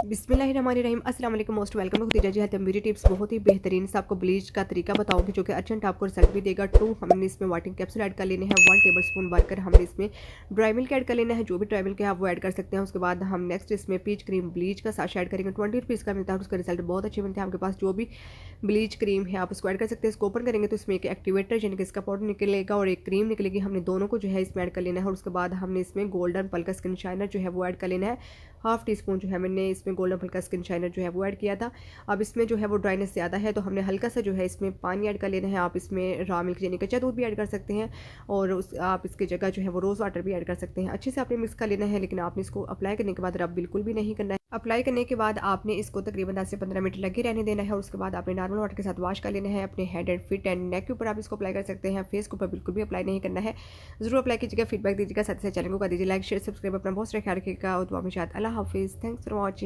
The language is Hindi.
बिस्मिल्लाहिर्रहमानिर्रहीम अस्सलाम वालेकुम मोस्ट वेलकम खुदीजा जी हैतम ब्यूटी टिप्स। बहुत ही बेहतरीन से आपको ब्लीच का तरीका बताऊंगी जो कि अर्जेंट आपको रिजल्ट भी देगा। हमने इसमें वाटिंग कैप्सूल ऐड कर लेने हैं 1 टेबलस्पून भरकर। हमने इसमें ड्राई मिल्क ऐड कर लेना है, जो भी ड्राई मिल्क है आप वो ऐड कर सकते हैं। उसके बाद हम नेक्स्ट इसमें पीच क्रीम ब्लीच का साशा ऐड करेंगे। 20 रुपीज़ का मिलता है, उसका रिजल्ट बहुत अच्छे मिलते हैं। आपके पास जो भी ब्लीच क्रीम है आप उसको ऐड कर सकते हैं। इसको ओपन करेंगे तो इसमें एक एक्टिवेटर यानी कि इसका पाउडर निकलेगा और एक क्रीम निकलेगी। हमने दोनों को जो है इसमें ऐड कर लेना है और उसके बाद हमने इसमें गोल्डन पल का स्किन शाइनर जो है वो ऐड कर लेना है। हाफ टी स्पून जो है मैंने इसमें गोल्डन पल का स्किन शाइनर जो है वो ऐड किया था। अब इसमें जो है वो ड्राइनेस ज़्यादा है तो हमने हल्का सा जो है इसमें पानी ऐड कर लेना है। आप इसमें रॉ मिल्क यानी कच्चा दूध भी ऐड कर सकते हैं और आप इसकी जगह जो है वो रोज़ वाटर भी ऐड कर सकते हैं। अच्छे से आपने मिक्स कर लेना है, लेकिन आपने इसको अप्लाई करने के बाद रब बिल्कुल भी नहीं करना है। अप्लाई करने के बाद आपने इसको तकरीबन 10 से 15 मिनट लगे रहने देना है और उसके बाद आपने नॉर्मल वाटर के साथ वॉश कर लेना है। अपने head and fit and neck के ऊपर आप इसको अप्लाई कर सकते हैं, फेस के ऊपर बिल्कुल भी अप्लाई नहीं करना है। ज़रूर अप्लाई कीजिएगा, फीडबैक दीजिएगा, साथ ही साथ चैनल को कर दीजिए लाइक शेयर सब्सक्राइब। अपना बहुत सारा ख्याल रखिएगा और दुआ में शायद। अल्लाह हाफिज़, थैंक्स फॉर वॉचिंग।